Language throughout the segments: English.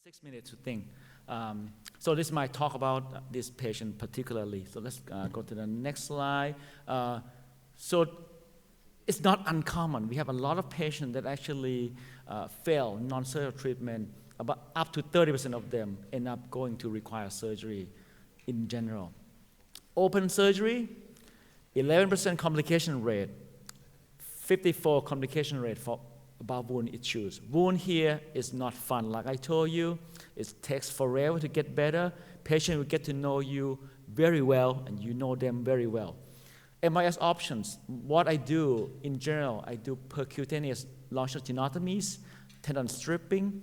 6 minutes to think. So this is my talk about this patient particularly. So let's go to the next slide. So it's not uncommon. We have a lot of patients that actually fail non-surgical treatment. About up to 30% of them end up going to require surgery in general. Open surgery, 11% complication rate, 54 complication rate for about wound issues. Wound here is not fun. Like I told you, it takes forever to get better. Patient will get to know you very well, and you know them very well. MIS options, what I do in general, I do percutaneous longitudinal tendon stripping,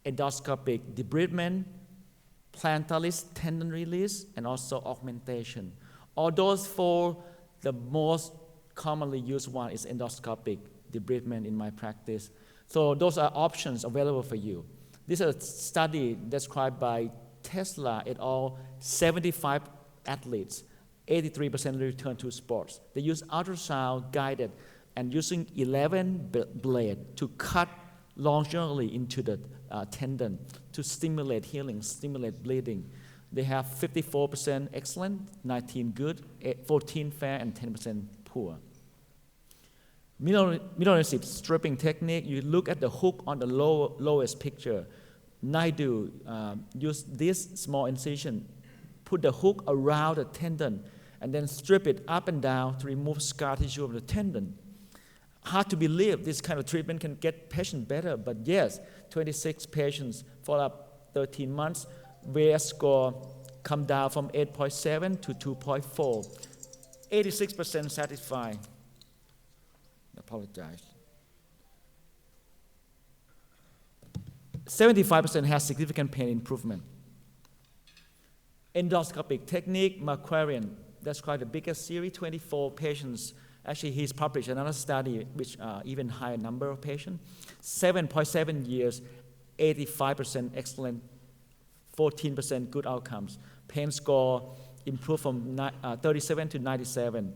endoscopic debridement, Plantaris tendon release, and also augmentation. All those four, the most commonly used one is endoscopic debridement in my practice. So those are options available for you. This is a study described by Tesla et al. 75 athletes, 83% return to sports. They use ultrasound guided and using 11 blades to cut longitudinally into the tendon to stimulate healing, stimulate bleeding. They have 54% excellent, 19 good, 14 fair, and 10% poor. Invasive stripping technique, you look at the hook on the lowest picture. Naidu use this small incision, put the hook around the tendon, and then strip it up and down to remove scar tissue of the tendon. Hard to believe this kind of treatment can get patient better, but yes, 26 patients follow up 13 months, VS score come down from 8.7 to 2.4. 86% satisfied. Apologize. 75% has significant pain improvement. Endoscopic technique, Macquarian, that's quite the biggest series, 24 patients. Actually, he's published another study which even higher number of patients. 7.7 years, 85% excellent, 14% good outcomes. Pain score improved from 37 to 97.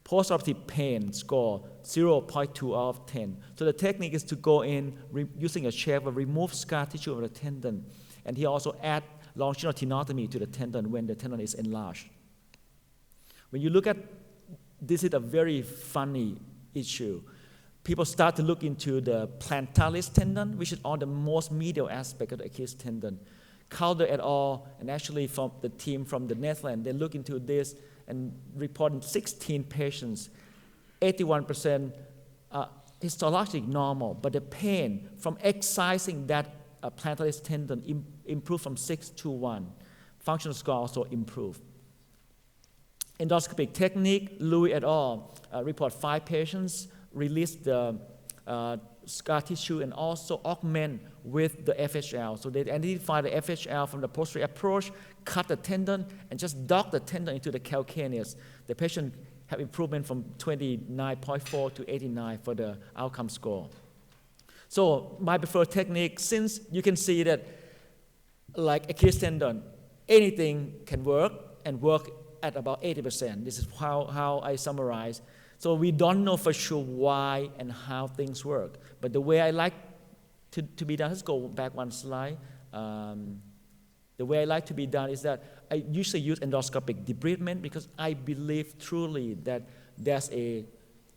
Postoperative pain score 0.2 out of 10. So the technique is to go in using a shaver, remove scar tissue of the tendon, and he also add longitudinal tenotomy to the tendon when the tendon is enlarged. When you look at this, is a very funny issue. People start to look into the Plantaris tendon, which is on the most medial aspect of the Achilles tendon. Calder et al., and actually from the team from the Netherlands, they look into this and reported 16 patients, 81% histologically normal, but the pain from excising that Plantaris tendon improved from 6 to 1. Functional score also improved. Endoscopic technique, Louis et al. Report 5 patients, released the scar tissue and also augment with the FHL. So they identify the FHL from the posterior approach, cut the tendon, and just dock the tendon into the calcaneus. The patient have improvement from 29.4 to 89 for the outcome score. So my preferred technique, since you can see that like Achilles tendon, anything can work and work at about 80%. This is how I summarize. So we don't know for sure why and how things work. But the way I like to be done, let's go back one slide. The way I like to be done is that I usually use endoscopic debridement because I believe truly that there's a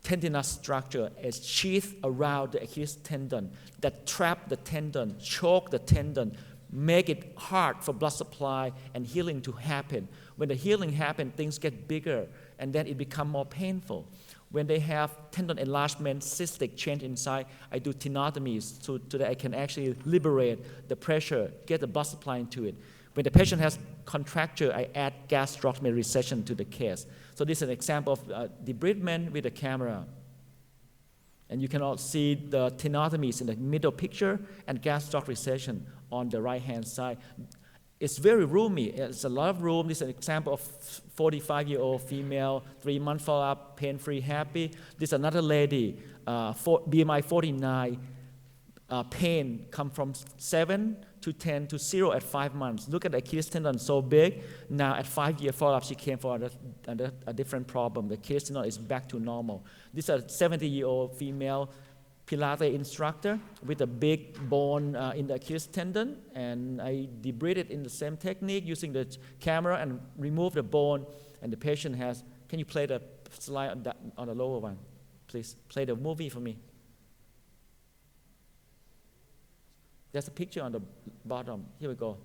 tendinous structure, a sheath around the Achilles tendon that trap the tendon, choke the tendon, make it hard for blood supply and healing to happen. When the healing happens, things get bigger, and then it becomes more painful. When they have tendon enlargement, cystic change inside, I do tenotomies so that I can actually liberate the pressure, get the blood supply into it. When the patient has contracture, I add gastroctomy recession to the case. So this is an example of debridement with the camera. And you can all see the tenotomies in the middle picture and gastroctomy recession on the right-hand side. It's very roomy. It's a lot of room. This is an example of 45-year-old female, 3-month follow-up, pain-free, happy. This is another lady, BMI 49, pain come from 7 to 10 to 0 at 5 months. Look at the Achilles tendon, so big. Now at 5-year follow-up, she came for a different problem. The Achilles tendon is back to normal. This is a 70-year-old female, Pilates instructor with a big bone in the Achilles tendon, and I debride it in the same technique using the camera and remove the bone, and the patient has, can you play the slide on the lower one, please? Play the movie for me. There's a picture on the bottom. Here we go.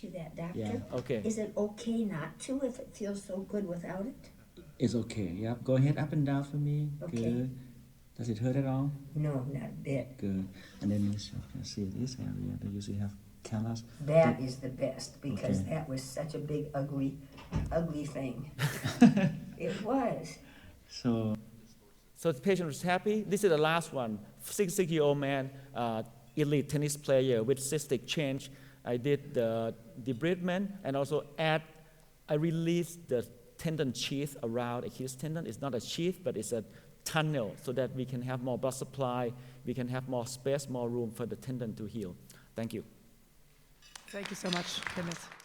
To that doctor? Yeah, okay. Is it okay not to if it feels so good without it? It's okay. Yep. Go ahead up and down for me. Okay. Good. Does it hurt at all? No, not a bit. Good. And then you can see this area. They usually have callus. That is the best because Okay. that was such a big, ugly thing. It was. So So the patient was happy. This is the last one. 66-year-old man, elite tennis player with cystic change. I did the debridement and also I released the tendon sheath around Achilles tendon. It's not a sheath, but it's a tunnel so that we can have more blood supply, we can have more space, more room for the tendon to heal. Thank you. Thank you so much, Phinit.